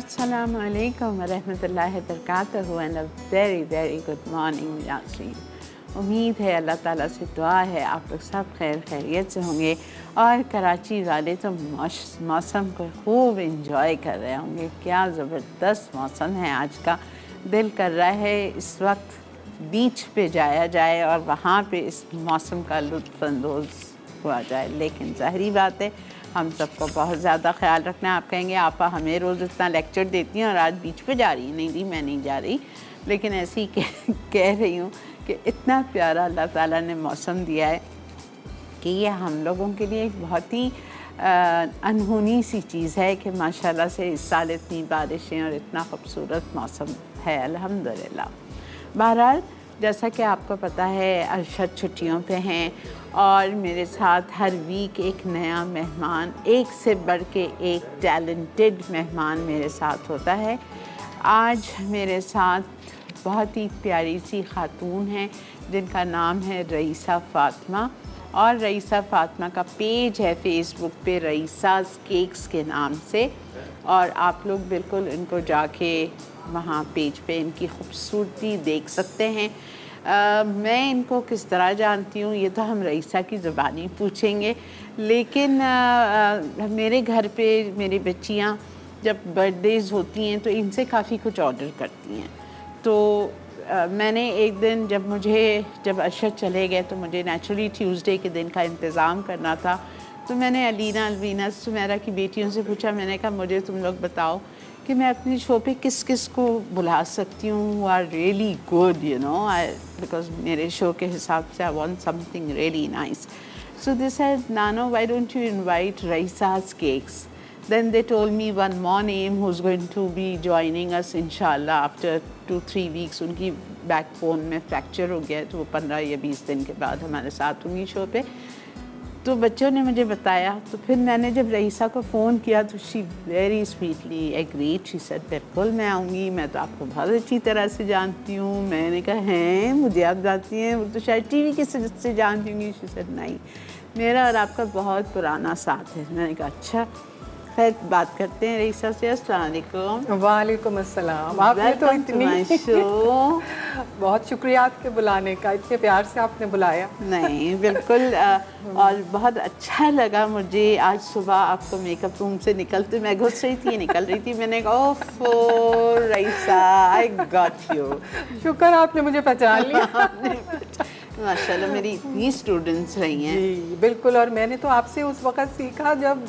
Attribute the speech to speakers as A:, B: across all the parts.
A: Assalamu alaikum wa rahmatullahi wa barakatuhu and a very very good morning नाज़रीन। उम्मीद है अल्लाह ताला से दुआ है आप लोग सब खैर खैरियत से होंगे और कराची वाले तो मौसम को खूब इंजॉय कर रहे होंगे। क्या ज़बरदस्त मौसम है आज का। दिल कर रहा है इस वक्त बीच पे जाया जाए और वहाँ पे इस मौसम का लुत्फ़अंदोज़ हुआ जाए, लेकिन ज़ाहिरी बात है हम सबको बहुत ज़्यादा ख्याल रखना है। आप कहेंगे आपा हमें रोज़ इतना लेक्चर देती हैं और आज बीच पे जा रही हैं। नहीं जी, मैं नहीं जा रही, लेकिन ऐसे ही कह रही हूँ कि इतना प्यारा अल्लाह ताला ने मौसम दिया है कि ये हम लोगों के लिए एक बहुत ही अनहोनी सी चीज़ है कि माशाल्लाह से इस साल इतनी बारिशें और इतना खूबसूरत मौसम है, अल्हम्दुलिल्लाह। बहरहाल जैसा कि आपको पता है अरशद छुट्टियों पे हैं और मेरे साथ हर वीक एक नया मेहमान, एक से बढ़ के एक टैलेंटेड मेहमान मेरे साथ होता है। आज मेरे साथ बहुत ही प्यारी सी खातून हैं जिनका नाम है रईसा फ़ातिमा और रईसा फ़ातिमा का पेज है फ़ेसबुक पे रईसाज़ केक्स के नाम से, और आप लोग बिल्कुल इनको जाके वहाँ पेज पे इनकी खूबसूरती देख सकते हैं। मैं इनको किस तरह जानती हूँ ये तो हम रईसा की ज़बानी पूछेंगे, लेकिन मेरे घर पे मेरी बच्चियाँ जब बर्थडेज़ होती हैं तो इनसे काफ़ी कुछ ऑर्डर करती हैं। तो मैंने एक दिन जब अरशद चले गए तो मुझे नेचुरली ट्यूसडे के दिन का इंतज़ाम करना था, तो मैंने अलीना अलवीना सुमेरा की बेटियों से पूछा। मैंने कहा मुझे तुम लोग बताओ कि मैं अपने शो पे किस किस को बुला सकती हूँ who are really good, you know, because मेरे शो के हिसाब से I want something really nice. So they said, Nano, why don't you invite Raisa's Cakes? Then they told me one more name who's going to be joining us inshallah after 2-3 weeks. उनकी backbone में fracture हो गया है तो वो 15 या 20 दिन के बाद हमारे साथ होंगी शो पे। तो बच्चों ने मुझे बताया, तो फिर मैंने जब रईसा को फ़ोन किया तो she very sweetly agreed. She said बिल्कुल मैं आऊँगी, मैं तो आपको बहुत अच्छी तरह से जानती हूँ। मैंने कहा हैं मुझे आप जानती हैं, वो तो शायद टीवी के से जानती होंगी। शी सेड नहीं, मेरा और आपका बहुत पुराना साथ है। मैंने कहा अच्छा, खैर बात करते हैं रईसा से। अस्सलाम वालेकुम।
B: वालेकुम अस्सलाम। आपने तो इतनी बहुत शुक्रिया आपके बुलाने का, इतने प्यार से आपने बुलाया।
A: नहीं बिल्कुल और बहुत अच्छा लगा मुझे। आज सुबह आपको मेकअप रूम से निकलते मैं घुस रही थी, मैंने कहा ओह रईसा आई गॉट यू।
B: शुक्र आपने मुझे पहचान लिया।
A: माशाल्लाह मेरी इतनी स्टूडेंट्स रही हैं।
B: जी बिल्कुल, और मैंने तो आपसे उस वक़्त सीखा जब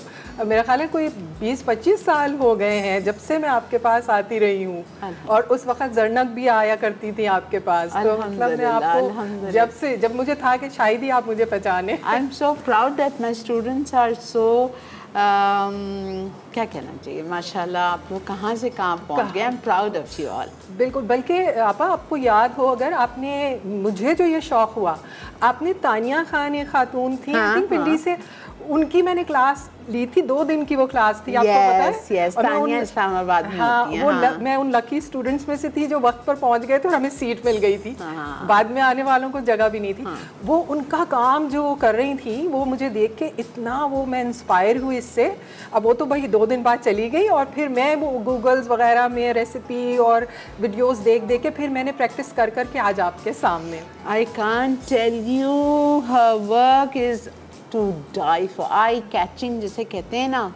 B: मेरा ख्याल है कोई 20-25 साल हो गए हैं जब से मैं आपके पास आती रही हूँ, और उस वक़्त जरनक भी आया करती थी आपके पास। तो मतलब मैं आपको जब मुझे था कि शायद ही आप मुझे पहचाने।
A: I am so proud that my students are so क्या कहना चाहिए, माशाल्लाह आप लोग कहाँ से कहाँ पहुँच गए। I am proud of you all.
B: बिल्कुल, बल्कि आपा आपको याद हो, अगर आपने मुझे जो ये शौक़ हुआ, आपने तानिया खान एक खातून थी पिंडी से, उनकी मैंने क्लास ली थी, 2 दिन की वो क्लास थी। आपको पता है?
A: yes, तानिया इस्लामाबाद में होती है।
B: मैं उन लकी स्टूडेंट्स में से थी जो वक्त पर पहुंच गए थे और हमें सीट मिल गई थी। बाद में आने वालों को जगह भी नहीं थी। वो उनका काम जो वो कर रही थी वो मुझे देख के इतना मैं इंस्पायर हुई इससे। अब वो तो भाई 2 दिन बाद चली गई, और फिर मैं वो गूगल्स वगैरह में रेसिपी और वीडियोस देख के फिर मैंने प्रैक्टिस कर के आज आपके सामने।
A: I can't tell you, her work is to die for, eye catching जिसे कहते हैं ना।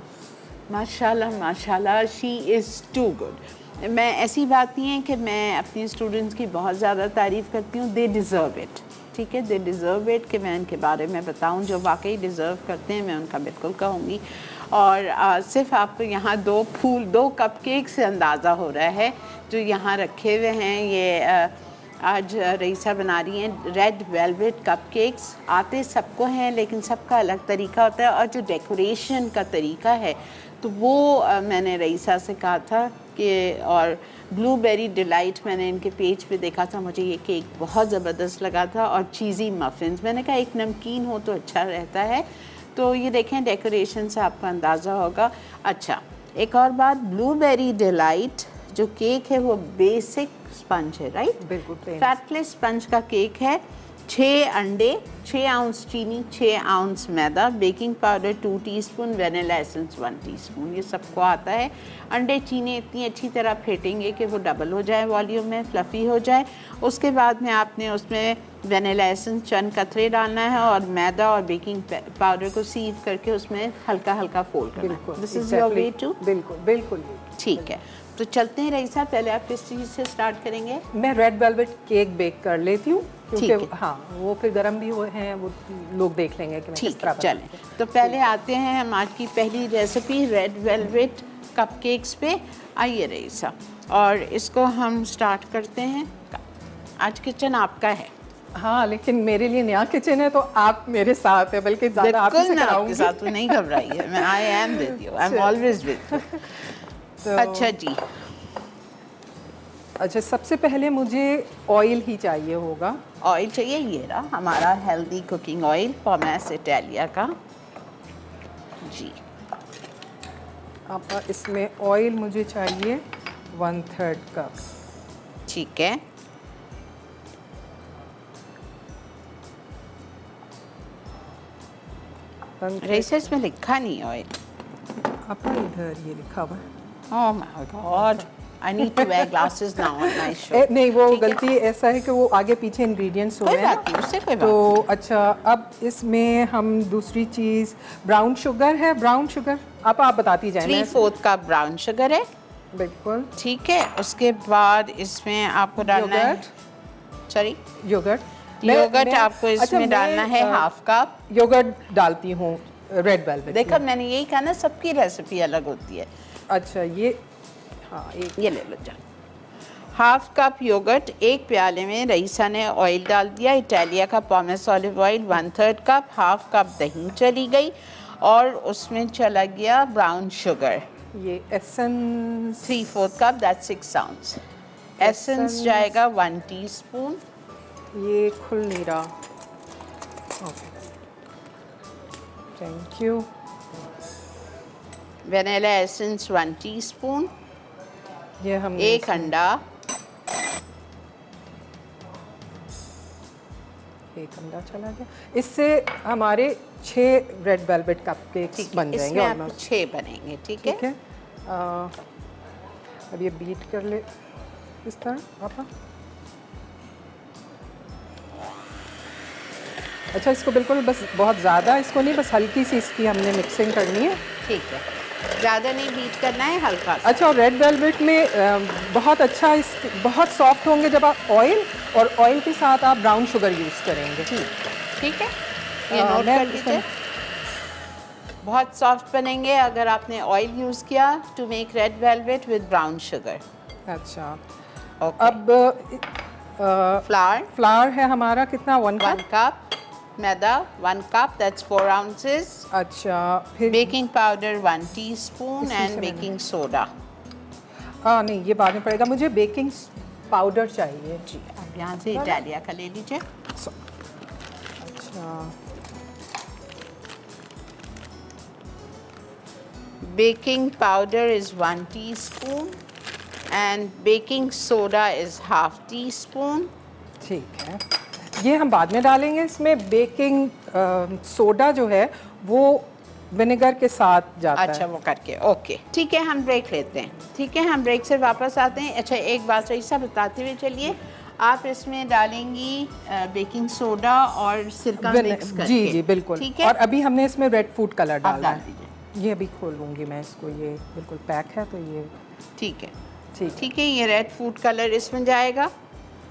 A: माशाल्लाह माशाल्लाह शी इज़ टू गुड। मैं ऐसी बात नहीं है कि मैं अपनी स्टूडेंट्स की बहुत ज़्यादा तारीफ़ करती हूँ, दे डिज़र्व इट। ठीक है, दे डिज़र्व इट कि मैं इनके बारे में बताऊँ। जो वाकई डिज़र्व करते हैं मैं उनका बिल्कुल कहूँगी। और सिर्फ आपको यहाँ 2 कपकेक से अंदाज़ा हो रहा है जो यहाँ रखे हुए हैं। ये आज रईसा बना रही हैं रेड वेलवेट कपकेक्स। आते सबको हैं लेकिन सबका अलग तरीका होता है, और जो डेकोरेशन का तरीका है तो वो मैंने रईसा से कहा था कि, और ब्लूबेरी डिलाइट मैंने इनके पेज पे देखा था, मुझे ये केक बहुत ज़बरदस्त लगा था। और चीज़ी मफ़िन्स, मैंने कहा एक नमकीन हो तो अच्छा रहता है। तो ये देखें डेकोरेशन से आपको अंदाज़ा होगा। अच्छा, एक और बात, ब्लूबेरी डिलाइट जो केक है वो बेसिक स्पंज है, राइट?
B: बिल्कुल
A: फैटलेस स्पंज का केक है। 6 अंडे 6 आउंस चीनी, 6 आउंस मैदा, baking powder 2 teaspoon, vanilla essence 1 teaspoon, ये सबको आता है। अंडे चीनी इतनी अच्छी तरह फेंटेंगे कि वो डबल हो जाए वॉल्यूम में, फ्लफ़ी हो जाए। उसके बाद में आपने उसमें वेनिला एसेंस चंद कतरे डालना है और मैदा और बेकिंग पाउडर को सीव करके उसमें हल्का हल्का फोल्ड करना है। This is your way to.
B: बिल्कुल बिल्कुल
A: ठीक है, तो चलते हैं रईसा, पहले आप किस चीज़ से स्टार्ट करेंगे?
B: मैं रेड वेलवेट केक बेक कर लेती हूँ, क्योंकि हाँ वो फिर गर्म भी हुए हैं, वो लोग देख लेंगे कि मैं किस तरह।
A: चलें, तो पहले आते हैं हम आज की पहली रेसिपी रेड वेलवेट कपकेक्स पे। आइए रईसा, और इसको हम स्टार्ट करते हैं। आज किचन आपका है।
B: हाँ, लेकिन मेरे लिए नया किचन है तो आप मेरे साथ है, बल्कि ज़्यादा आप ही से कराऊंगी।
A: आपके साथ तो नहीं घबराई है मैं, I am with you, I am always with you. अच्छा जी,
B: अच्छा सबसे पहले मुझे ऑयल ही चाहिए होगा।
A: ऑयल चाहिए, ये रहा हमारा हेल्दी कुकिंग ऑयल पॉमेस इटालिया का जी।
B: अब इसमें ऑयल मुझे चाहिए 1/3 कप।
A: ठीक है, रईसा इसमें लिखा नहीं ऑयल,
B: आपका इधर ये लिखा हुआ है।
A: Oh my god, I need to wear glasses now on my show.
B: नहीं, वो गलती ऐसा है कि वो आगे पीछे इंग्रेडिएंट्स हो रहे हैं,
A: उससे कोई बात
B: तो अच्छा अब इसमें हम दूसरी चीज़, ब्राउन शुगर है, ब्राउन शुगर आप बताती जाए।
A: 3/4 कप ब्राउन शुगर है।
B: बिल्कुल
A: ठीक है, उसके बाद इसमें आपको डालना है, सॉरी योगर्ट आपको इसमें डालना है 1/2 कप।
B: योगर्ट डालती हूँ रेड वेलवेट।
A: देखो मैंने यही कहा ना, सबकी रेसिपी अलग होती है।
B: अच्छा ये हाँ,
A: ये ले लो जान। 1/2 कप योगर्ट, 1 प्याले में रईसा ने ऑयल डाल दिया, इटालिया का पॉमेस ऑलिव ऑयल 1/3 कप, 1/2 कप दही चली गई और उसमें चला गया ब्राउन शुगर,
B: ये essence
A: 3/4 cup, that's 6 ounce. Essence जाएगा 1 टीस्पून।
B: ये खुल नहीं रहा, okay thank you.
A: Vanilla essence 1 teaspoon.
B: ये हम
A: 1 अंडा,
B: 1 अंडा चला गया। इससे हमारे 6 रेड वेलवेट कपकेक्स बन जाएंगे।
A: ऑलमोस्ट 6 बनेंगे। ठीक है,
B: अब ये बीट कर ले इस तरह पापा। अच्छा इसको बिल्कुल बस बहुत ज़्यादा इसको नहीं, बस हल्की सी इसकी हमने मिक्सिंग करनी है।
A: ठीक है, ज़्यादा नहीं बीट करना है, हल्का।
B: अच्छा, और रेड वेलवेट में बहुत अच्छा बहुत सॉफ्ट होंगे जब आप ऑयल के साथ आप ब्राउन शुगर यूज़ करेंगे।
A: ठीक है, ये नोट कर लीजिए। बहुत सॉफ्ट बनेंगे अगर आपने ऑयल यूज़ किया to make red velvet with brown sugar.
B: अच्छा
A: okay.
B: अब फ्लावर है हमारा कितना, 1
A: कप। मैदा 1 कप, दैट्स 4 आउंसेस।
B: अच्छा, फिर
A: baking powder 1 teaspoon and baking soda.
B: नहीं ये बाद में पड़ेगा, मुझे बेकिंग पाउडर चाहिए
A: जी। अब यहाँ से इटालिया का ले लीजिए।
B: अच्छा,
A: baking powder is 1 teaspoon and baking soda is 1/2 teaspoon.
B: ठीक है, ये हम बाद में डालेंगे। इसमें बेकिंग सोडा जो है वो विनेगर के साथ जाता है।
A: अच्छा, वो करके ओके। ठीक है, हम ब्रेक लेते हैं। ठीक है, हम ब्रेक से वापस आते हैं। अच्छा, एक बात रईसा बताते हुए चलिए, आप इसमें डालेंगी बेकिंग सोडा और सिरका मिक्स करके।
B: जी जी बिल्कुल।
A: ठीक है,
B: और अभी हमने इसमें रेड फूड कलर डाला है। ये अभी खोल लूँगी मैं इसको, ये बिल्कुल पैक है तो ये
A: ठीक है।
B: ठीक
A: है, ये रेड फूड कलर इसमें जाएगा।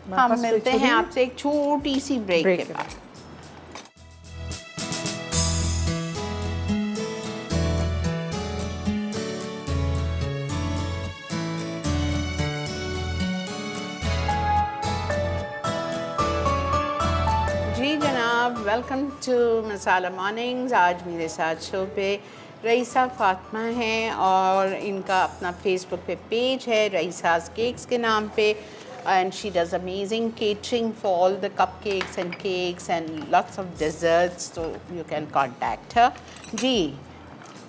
A: हम मिलते हैं आपसे एक छोटी सी ब्रेक के बाद। जी जनाब, वेलकम टू मसाला मॉर्निंग्स। आज मेरे साथ शो पे रईसा फातिमा हैं और इनका अपना फेसबुक पे पेज है रईसा's केक्स के नाम पे, and she does amazing catering for all the cupcakes and cakes and lots of desserts, so you can contact her. जी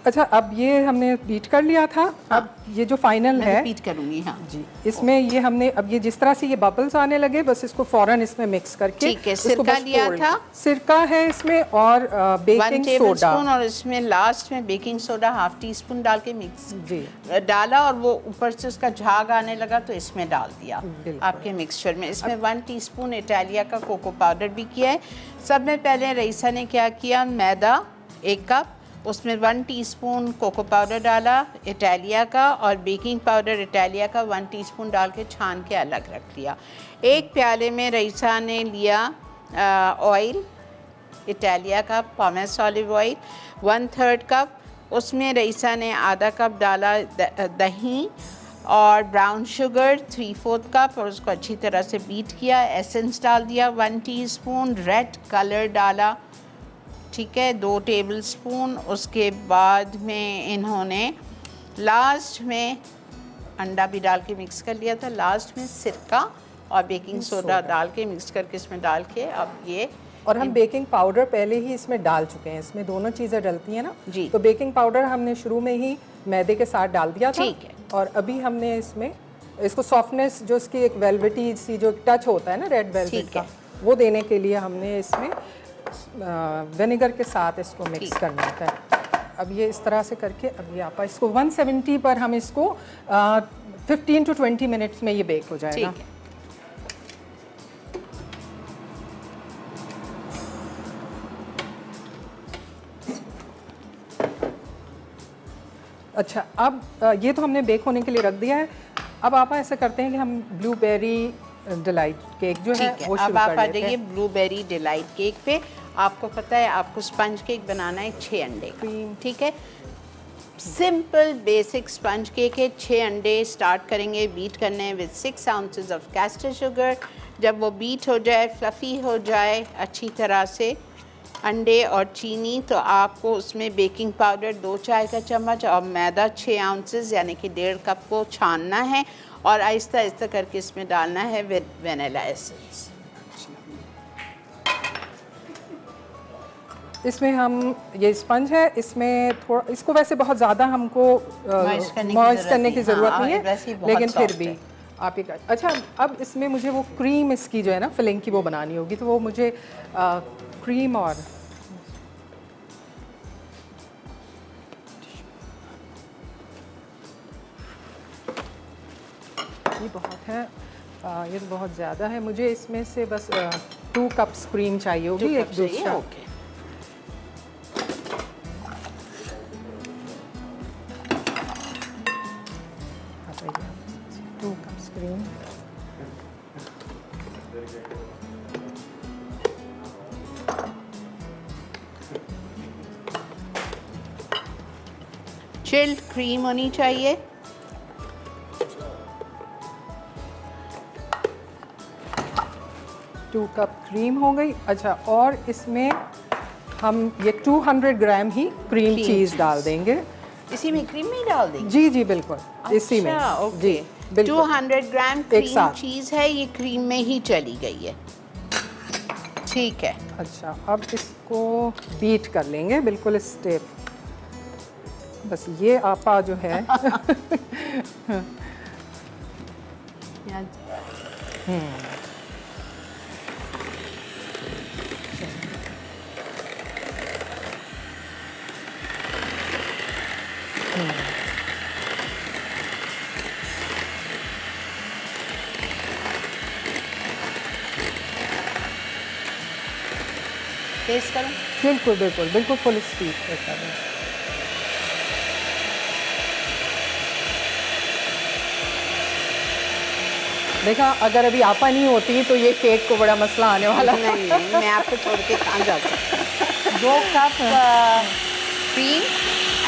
B: अच्छा, अब ये हमने बीट कर लिया था। हाँ। अब ये जो फाइनल है
A: बीट करूंगी। हाँ
B: जी, इसमें ये हमने अब ये जिस तरह से ये बबल्स आने लगे, बस इसको फौरन इसमें मिक्स करके,
A: ठीक है, सिरका लिया था,
B: सिरका है इसमें, और बेकिंग सोडा,
A: और इसमें लास्ट में बेकिंग सोडा ½ टीस्पून डाल के मिक्स
B: जी
A: डाला, और वो ऊपर से उसका झाग आने लगा तो इसमें डाल दिया आपके मिक्सचर में। इसमें 1 टीस्पून इटालिया का कोको पाउडर भी किया है। सब में पहले रईसा ने क्या किया, मैदा 1 कप, उसमें 1 टीस्पून कोको पाउडर डाला इटालिया का, और बेकिंग पाउडर इटालिया का 1 टीस्पून डाल के छान के अलग रख दिया। 1 प्याले में रईसा ने लिया ऑयल इटालिया का, पॉमेस ऑलिव ऑयल 1/3 कप, उसमें रईसा ने आधा कप डाला दही और ब्राउन शुगर 3/4 कप, और उसको अच्छी तरह से बीट किया। एसेंस डाल दिया 1 टीस्पून, रेड कलर डाला, ठीक है, 2 टेबलस्पून। उसके बाद में इन्होंने लास्ट में अंडा भी डाल के मिक्स कर लिया था। लास्ट में सिरका और बेकिंग सोडा डाल के मिक्स करके इसमें डाल के अब ये,
B: और हम बेकिंग पाउडर पहले ही इसमें डाल चुके हैं, इसमें दोनों चीज़ें डलती हैं ना
A: जी।
B: तो बेकिंग पाउडर हमने शुरू में ही मैदे के साथ डाल दिया था,
A: ठीक है।
B: और अभी हमने इसमें इसको सॉफ्टनेस, जो इसकी एक वेलवेटी सी जो टच होता है ना रेड वेलवेट का, वो देने के लिए हमने इसमें विनेगर के साथ इसको मिक्स करना होता है। अब ये इस तरह से करके, अब ये आपा इसको 170 पर हम इसको 15 to 20 मिनट्स में ये बेक हो जाएगा। अच्छा, अब ये तो हमने बेक होने के लिए रख दिया है। अब आप ऐसा करते हैं कि हम ब्लूबेरी डिलाइट केक जो है वो शुरू
A: अब आप
B: कर
A: आ
B: लेते
A: जाइए
B: हैं।
A: ब्लूबेरी डिलाइट केक पे। आपको पता है आपको स्पंज केक बनाना है 6 अंडे का, ठीक है, सिंपल बेसिक स्पंज केक है। 6 अंडे स्टार्ट करेंगे बीट करने with 6 ounces of castor sugar. जब वो बीट हो जाए, फ्लफ़ी हो जाए अच्छी तरह से अंडे और चीनी, तो आपको उसमें बेकिंग पाउडर 2 चाय का चम्मच और मैदा 6 ounces यानी कि 1.5 कप को छानना है, और आहिस्ता आहिस्ता करके इसमें डालना है विद वेनिला एसेंस।
B: इसमें हम ये स्पंज है, इसमें थोड़ा, इसको वैसे बहुत ज़्यादा हमको मॉइस्ट करने की ज़रूरत नहीं है, लेकिन फिर भी आप ये अच्छा, अब इसमें मुझे वो क्रीम इसकी जो है ना फिलिंग की वो बनानी होगी, तो वो मुझे क्रीम और ये बहुत है, ये तो बहुत ज़्यादा है। मुझे इसमें से बस 2 कप्स क्रीम चाहिए होगी, एक दूसरा।
A: ओके,
B: क्रीम
A: चिल्ड क्रीम होनी चाहिए।
B: टू कप क्रीम हो गई। अच्छा, और इसमें हम ये 200 ग्राम ही क्रीम चीज़ डाल देंगे।
A: इसी में क्रीम में डाल देंगे?
B: जी जी बिल्कुल, इसी में।
A: ओके,
B: जी बिल्कुल।
A: 200 ग्राम क्रीम चीज़ है, ये क्रीम में ही चली गई है, ठीक है।
B: अच्छा, अब इसको बीट कर लेंगे बिल्कुल स्टेप, बस ये आपा जो है
A: टेस्ट करूं?
B: बिल्कुल बिल्कुल बिल्कुल फुल स्पीड पे करें। देखा, अगर अभी आपा नहीं होती तो ये केक को बड़ा मसला आने वाला।
A: नहीं, मैं आपको छोड़ के कहाँ जा सकती। 2 cup cream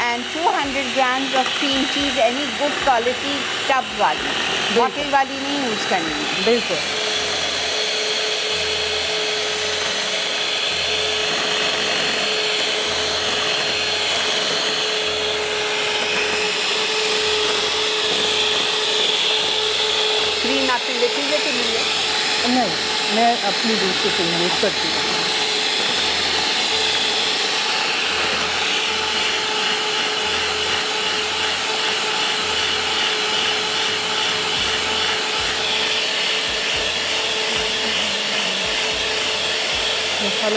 A: and 200 grams of cream cheese, any good quality tub वाली, बॉटल वाली नहीं यूज़ करनी है।
B: बिल्कुल।
A: क्रीम आपकी लेती है कि नहीं है?
B: नहीं, मैं अपनी दूसरी क्रीम यूज़ करती हूँ।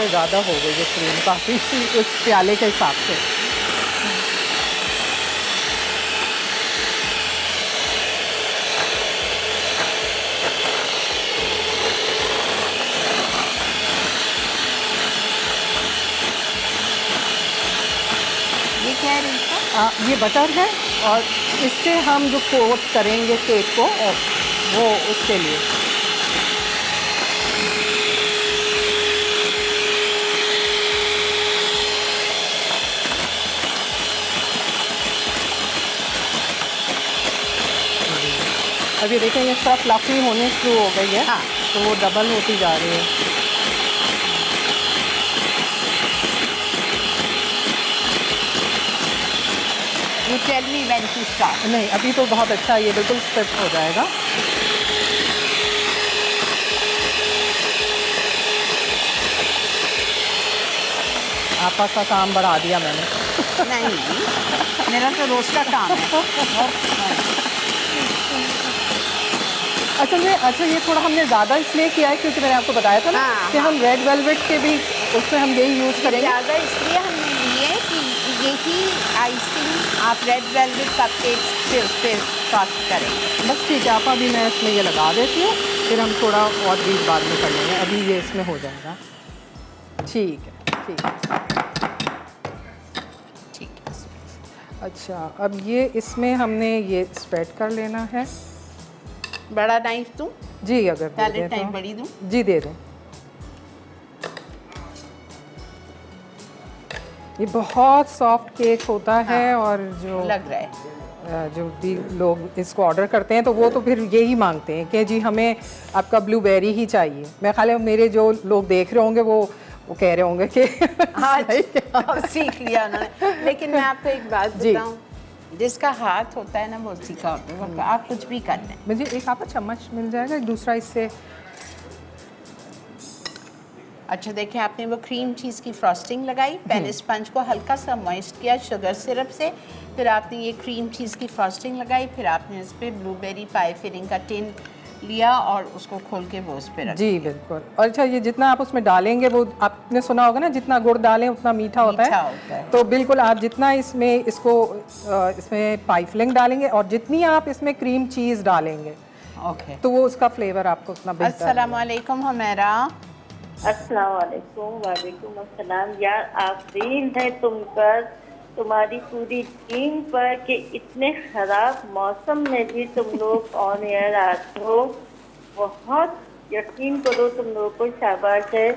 B: थोड़े ज़्यादा हो गई ये क्रीम, काफ़ी उस प्याले के हिसाब से।
A: ये क्या है?
B: ये बटर है और इससे हम जो कोट करेंगे केक को, वो उसके लिए। अभी देखें ये सब फ्लफी होने शुरू हो गई है।
A: हाँ।
B: तो वो डबल होती जा रही है।
A: You tell me when to start.
B: नहीं, अभी तो बहुत अच्छा, ये बिल्कुल सेट हो जाएगा। आपा का काम बढ़ा दिया मैंने।
A: नहीं, मेरा तो रोज का काम है।
B: अच्छा ये थोड़ा हमने ज़्यादा इसलिए किया है क्योंकि मैंने आपको बताया था ना कि हम रेड वेलवेट के भी उसमें हम यही यूज़ करेंगे।
A: ज़्यादा इसलिए हमने लिए कि यही आइसिंग आप रेड वेलवेट कपकेक्स पे टॉस्ट करेंगे।
B: बस ठीक है, आप अभी मैं इसमें ये लगा देती हूँ, फिर हम थोड़ा और बीच बाद में कर लेंगे। अभी ये इसमें हो जाएगा। ठीक है, ठीक है,
A: ठीक है।
B: अच्छा, अब ये इसमें हमने ये स्प्रेड कर लेना है।
A: बड़ा नाइफ दूँ?
B: जी, अगर
A: पैलेट नाइफ बड़ी दूँ?
B: जी दे दें। ये बहुत सॉफ्ट केक होता है। हाँ, और जो
A: लग रहा है
B: जो भी लोग इसको ऑर्डर करते हैं तो वो तो फिर यही मांगते हैं कि जी हमें आपका ब्लूबेरी ही चाहिए। मैं ख्याल है मेरे जो लोग देख रहे होंगे वो कह रहे होंगे कि
A: हाँ सीख लिया उन्होंने। लेकिन मैं आपको एक बात बताऊँ, जिसका हाथ होता है ना वो सीखा होता है। आप कुछ भी कर लें।
B: मुझे एक आपका चम्मच मिल जाएगा, एक दूसरा इससे।
A: अच्छा देखिए, आपने वो क्रीम चीज़ की फ्रॉस्टिंग लगाई, पहले स्पंज को हल्का सा मॉइस्ट किया शुगर सिरप से, फिर आपने ये क्रीम चीज़ की फ्रॉस्टिंग लगाई, फिर आपने इस पर ब्लूबेरी पाई फिलिंग का टिन लिया और उसको खोल के वो उस पर रख।
B: जी बिल्कुल। और अच्छा, ये जितना आप उसमें डालेंगे वो आपने सुना होगा ना, जितना गुड़ डालें उतना मीठा होता है। तो बिल्कुल आप जितना इसमें इसमें पाई फिलिंग डालेंगे और जितनी आप इसमें क्रीम चीज़ डालेंगे, ओके, तो वो उसका फ्लेवर आपको उतना बेहतर।
A: अस्सलाम वालेकुम हुमैरा।
C: अस्सलाम वालेकुम। वालेकुम अस्सलाम। यार आफरीन है तुम पर, तुम्हारी पूरी टीम पर कि इतने ख़राब मौसम में भी तुम लोग ऑन एयर आते हो। बहुत यकीन करो, तुम लोगों को शाबाश है।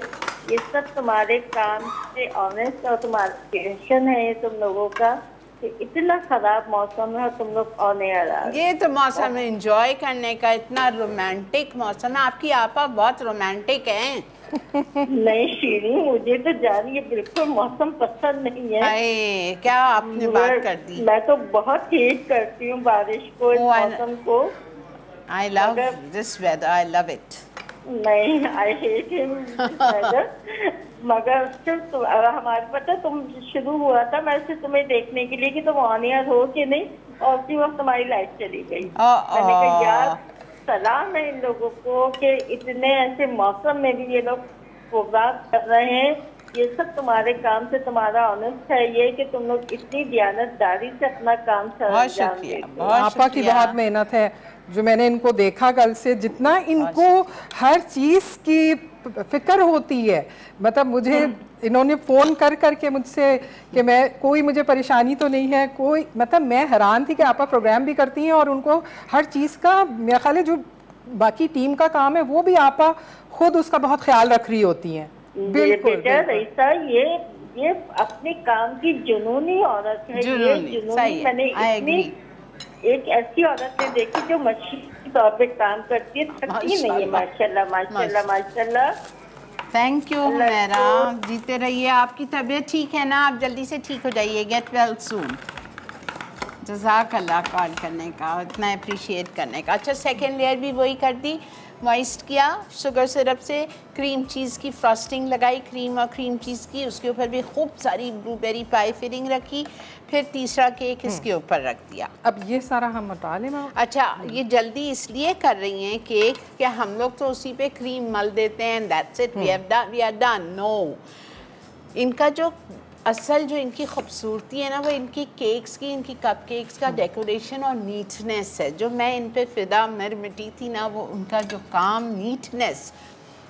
C: ये सब तुम्हारे काम से ऑनेस्ट और तुम्हारा पैशन है तुम लोगों का कि इतना ख़राब मौसम है और तुम लोग ऑन एयर आ।
A: ये तो मौसम एंजॉय करने का, इतना रोमांटिक मौसम है। आपकी आपा बहुत रोमांटिक हैं।
C: नहीं शीरी, मुझे तो जान ये बिल्कुल मौसम पसंद नहीं है।
A: अरे क्या आपने बात कर दी।
C: मैं तो बहुत हेट करती हूँ बारिश को, इस मौसम को।
A: I love this weather. I love it.
C: नहीं, I hate him weather। मगर सिर्फ हमारे पता तुम शुरू हुआ था मैं सिर्फ तुम्हें देखने के लिए कि तुम ऑन एयर हो कि नहीं, और उसी वक्त तुम्हारी लाइट चली गई। मैंने कहा यार सलाम है इन लोगों को कि इतने ऐसे मौसम में भी ये लोग प्रोग्राम कर रहे हैं। ये सब तुम्हारे काम से तुम्हारा ऑनेस्ट है ये कि तुम लोग इतनी दयानतदारी से अपना काम अंजाम देते हो।
B: आपा की बहुत मेहनत है। जो मैंने इनको देखा कल से, जितना इनको हर चीज़ की फिक्र होती है, मतलब मुझे इन्होंने फ़ोन कर करके मुझसे कि मैं कोई मुझे परेशानी तो नहीं है कोई, मतलब मैं हैरान थी कि आपा प्रोग्राम भी करती हैं और उनको हर चीज़ का, मेरा ख्याल है जो बाकी टीम का काम है वो भी आपा खुद उसका बहुत ख्याल रख रही होती हैं।
C: बिल्कुल रईसा, ये अपने काम की जुनूनी औरत है। ये जुनूनी मैंने इतनी एक ऐसी औरत ने देखी जो मशीनी तौर पे काम करती है, थकती नहीं है। माशाल्लाह माशाल्लाह माशाल्लाह।
A: थैंक यू हुमैरा, जीते रहिए। आपकी तबीयत ठीक है ना? आप जल्दी से ठीक हो जाइए। Get well soon. जज़ाकल्लाह कॉल करने का, इतना अप्रिशिएट करने का। अच्छा सेकेंड लेयर भी वही कर दी, मॉइस्ट किया शुगर सिरप से, क्रीम चीज़ की फ्रॉस्टिंग लगाई, क्रीम और क्रीम चीज़ की, उसके ऊपर भी खूब सारी ब्लूबेरी पाई फिलिंग रखी, फिर तीसरा केक इसके ऊपर रख दिया।
B: अब ये सारा हम हटा लें मैम?
A: अच्छा, ये जल्दी इसलिए कर रही हैं केक कि हम लोग तो उसी पे क्रीम मल देते हैं, that's it, we are done. No, इनका जो असल जो इनकी खूबसूरती है ना, वो इनकी केक्स की, इनकी कप केक्स का डेकोरेशन और नीटनेस है। जो मैं इन पे फिदा मर मिटी थी ना, वो उनका जो काम, नीटनेस।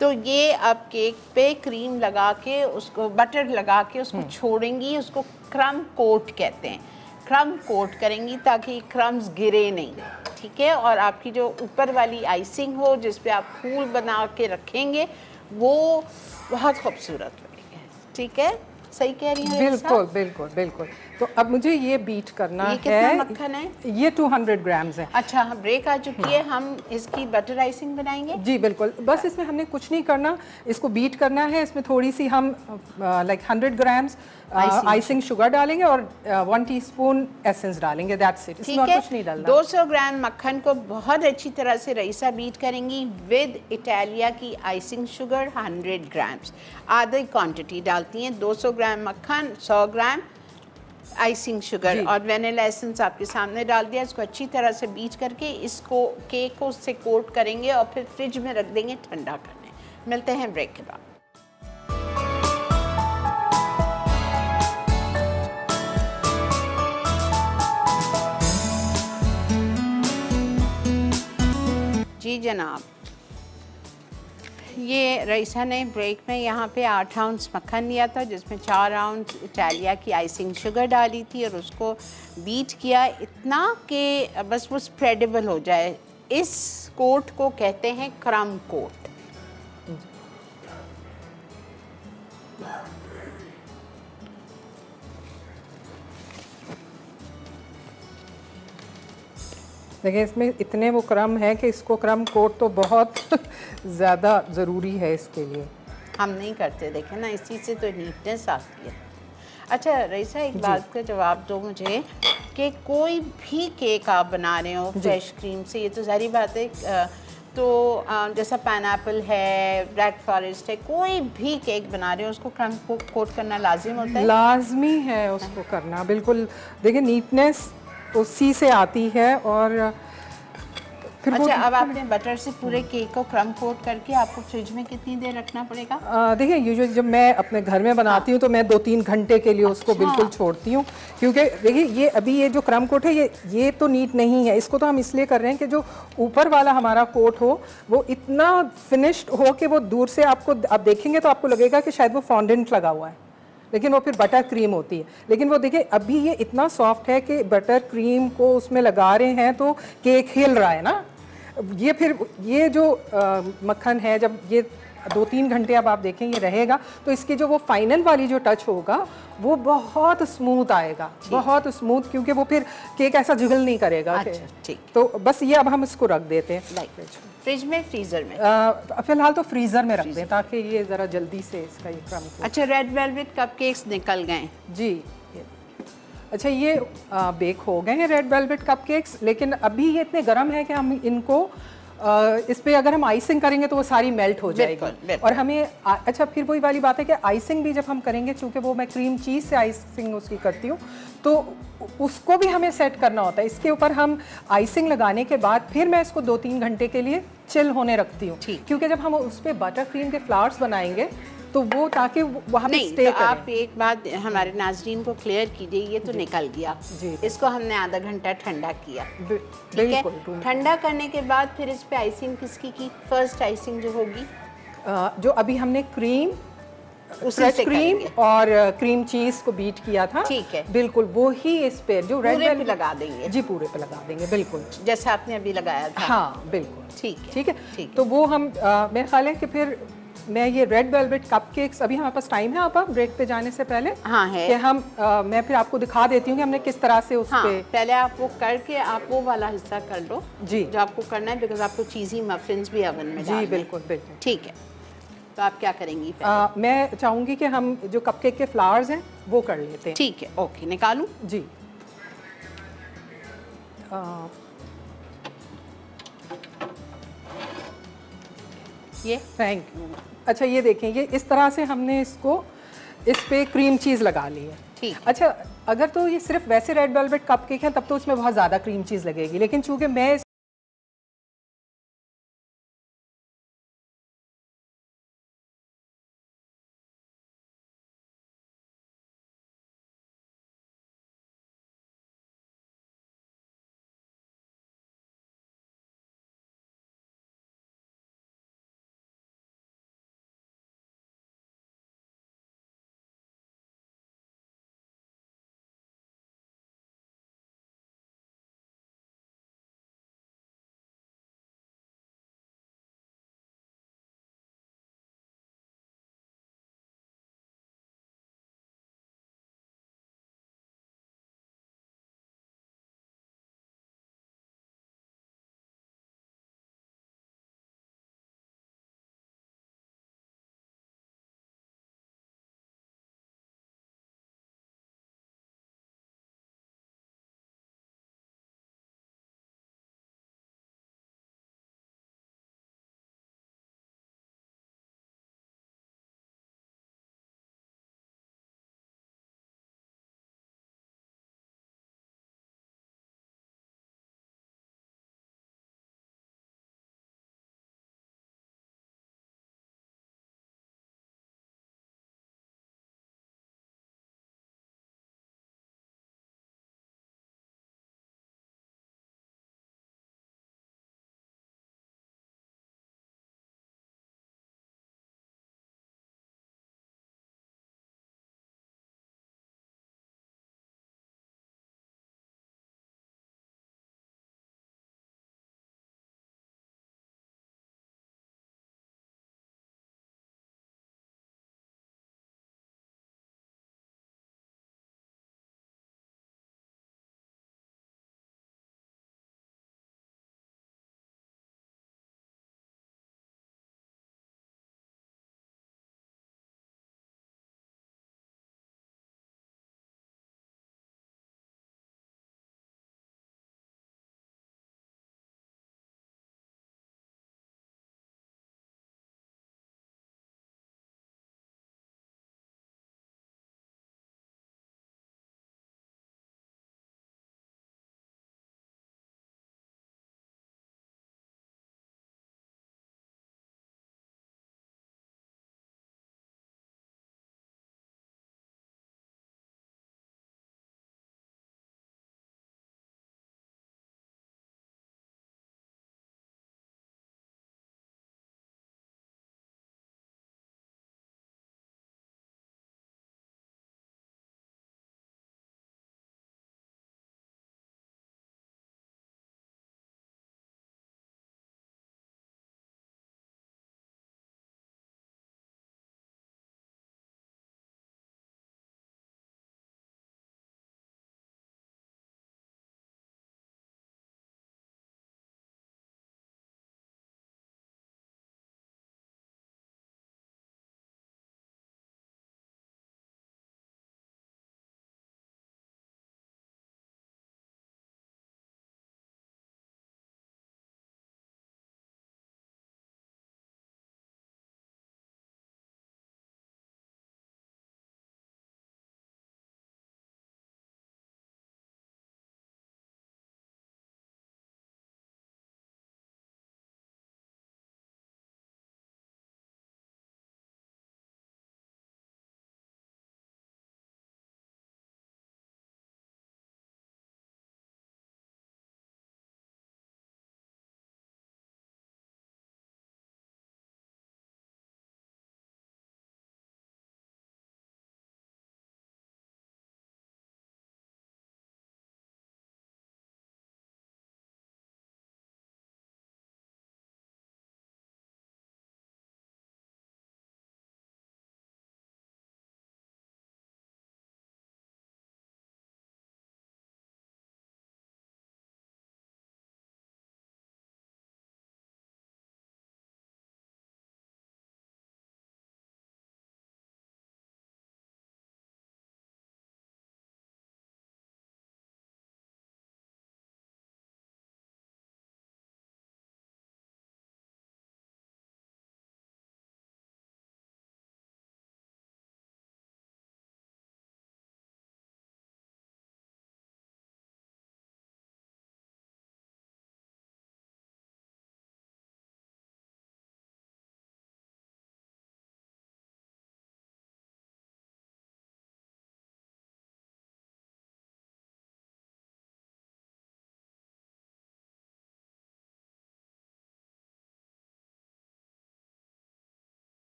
A: तो ये अब केक पे क्रीम लगा के, उसको बटर लगा के उसको छोड़ेंगी, उसको क्रम कोट कहते हैं। क्रम कोट करेंगी ताकि क्रम्स गिरे नहीं, ठीक है। और आपकी जो ऊपर वाली आइसिंग हो, जिस पे आप फूल बना के रखेंगे, वो बहुत खूबसूरत लगेगा, ठीक है। सही कह रही हैं?
B: बिल्कुल बिल्कुल बिल्कुल। तो अब मुझे ये बीट करना है।
A: ये कितना मक्खन है?
B: ये 200 ग्राम्स है।
A: अच्छा, हम ब्रेक आ चुकी है, हम इसकी बटर आइसिंग बनाएंगे।
B: जी बिल्कुल, बस इसमें हमने कुछ नहीं करना, इसको बीट करना है। इसमें थोड़ी सी हम लाइक 100 ग्राम्स आइसिंग शुगर डालेंगे और 1 टीस्पून एसेंस डालेंगे, दैट्स इट। इसमें और कुछ नहीं डालना।
A: 200 ग्राम मक्खन को बहुत अच्छी तरह से रईसा बीट करेंगी विद इटालिया की आइसिंग शुगर 100 ग्राम्स। आधी क्वांटिटी डालती हैं, 200 ग्राम मक्खन, 100 ग्राम आइसिंग शुगर और वेनिला एसेंस आपके सामने डाल दिया। इसको अच्छी तरह से बीट करके इसको केक को उससे कोट करेंगे और फिर फ्रिज में रख देंगे ठंडा करने। मिलते हैं ब्रेक के बाद। जी जनाब, ये रईसा ने ब्रेक में यहाँ पे 8 आउंस मक्खन लिया था, जिसमें 4 आउंस इटालिया की आइसिंग शुगर डाली थी और उसको बीट किया इतना कि बस वो स्प्रेडेबल हो जाए। इस कोट को कहते हैं क्रम कोट।
B: देखिए, इसमें इतने वो क्रम है कि इसको क्रम कोट तो बहुत ज़्यादा ज़रूरी है इसके लिए।
A: हम नहीं करते, देखें ना, इसी से तो नीटनेस आती है। अच्छा रईसा, एक बात का जवाब दो मुझे कि कोई भी केक आप बना रहे हो फ्रेश क्रीम से, ये तो सारी बात है, तो जैसा पाइनएप्पल है, ब्लैक फॉरेस्ट है, कोई भी केक बना रहे हो उसको क्रम कोट करना लाजिम होता है?
B: लाजमी है उसको करना, बिल्कुल। देखिए, नीटनेस उसी से आती है। और फिर
A: अच्छा, अब आपने बटर से पूरे केक को क्रम कोट करके आपको फ्रिज में कितनी देर रखना पड़ेगा?
B: देखिए, यूजुअली जब मैं अपने घर में बनाती हूँ तो मैं 2-3 घंटे के लिए उसको बिल्कुल छोड़ती हूँ, क्योंकि देखिए ये अभी ये जो क्रम कोट है ये तो नीट नहीं है। इसको तो हम इसलिए कर रहे हैं कि जो ऊपर वाला हमारा कोट हो वो इतना फिनिश्ड हो कि वो दूर से आपको, आप देखेंगे तो आपको लगेगा कि शायद वो फॉन्डेंट लगा हुआ है, लेकिन वो फिर बटर क्रीम होती है। लेकिन वो देखिए अभी ये इतना सॉफ्ट है कि बटर क्रीम को उसमें लगा रहे हैं तो केक हिल रहा है ना। ये फिर ये जो मक्खन है, जब ये 2-3 घंटे अब आप देखें ये रहेगा तो इसकी जो वो फाइनल वाली जो टच होगा वो बहुत स्मूथ आएगा, बहुत स्मूथ, क्योंकि वो फिर केक ऐसा जिगल नहीं करेगा।
A: अच्छा, ठीक।
B: तो बस ये अब हम इसको रख देते हैं
A: फ्रिज में, फ्रीजर में?
B: फिलहाल तो फ्रीजर में रख दें ताकि ये ज़रा जल्दी से इसका ये क्रम।
A: अच्छा, रेड वेलवेट कपकेक्स निकल गए
B: जी। अच्छा, ये बेक हो गए हैं रेड वेलवेट कपकेक्स, लेकिन अभी ये इतने गर्म है कि हम इनको इस पे अगर हम आइसिंग करेंगे तो वो सारी मेल्ट हो जाएगी। बिल्कुल। और हमें अच्छा, फिर वही वाली बात है कि आइसिंग भी जब हम करेंगे, चूँकि वो मैं क्रीम चीज़ से आइसिंग उसकी करती हूँ, तो उसको भी हमें सेट करना होता है। इसके ऊपर हम आइसिंग लगाने के बाद फिर मैं इसको 2-3 घंटे के लिए चिल होने रखती हूँ, क्योंकि जब हम उस पर बटर क्रीम के फ्लावर्स बनाएंगे तो वो ताकि वहाँ पे स्टे
A: तो आप एक बात हमारे नाजरीन को क्लियर कीजिए, ये तो निकल गया जी। इसको हमने आधा घंटा ठंडा किया, ठीक है। ठंडा करने के बाद फिर इस पे आइसिंग किसकी की? फर्स्ट आइसिंग जो होगी,
B: जो अभी हमने क्रीम और क्रीम चीज को बीट किया था, ठीक है, बिल्कुल वो ही इस पे जो रेड वेलवेट
A: लगा देंगे।
B: जी, पूरे पे लगा देंगे, बिल्कुल
A: जैसे आपने अभी लगाया था।
B: हाँ बिल्कुल,
A: ठीक
B: है। तो वो हम मेरे ख्याल है कि फिर मैं ये रेड वेलवेट कपकेक्स, अभी हमारे पास टाइम है आप ब्रेक पे जाने से पहले?
A: हाँ है
B: कि हम मैं फिर आपको दिखा देती हूँ कि हमने किस तरह से उस पे।
A: पहले आप वो करके आप वो वाला हिस्सा कर लो
B: जी,
A: जो आपको करना है, बिकॉज आपको चीज़ी मफिन्स भी ओवन में
B: जी बिल्कुल बिल्कुल,
A: ठीक है। तो आप क्या करेंगी?
B: मैं चाहूँगी कि हम जो कपकेक के फ्लावर्स हैं वो कर लेते हैं।
A: ठीक है, ओके, निकालूं?
B: जी।
A: ये
B: थैंक यू। अच्छा ये देखें, ये इस तरह से हमने इसको इस पे क्रीम चीज़ लगा ली है।
A: ठीक।
B: अच्छा अगर तो ये सिर्फ वैसे रेड वेलवेट कप केक है तब तो उसमें बहुत ज़्यादा क्रीम चीज़ लगेगी, लेकिन चूंकि मैं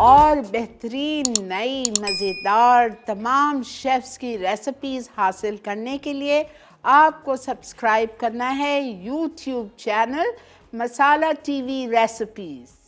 A: और बेहतरीन नई मज़ेदार तमाम शेफ्स की रेसिपीज़ हासिल करने के लिए आपको सब्सक्राइब करना है यूट्यूब चैनल मसाला टीवी रेसिपीज़।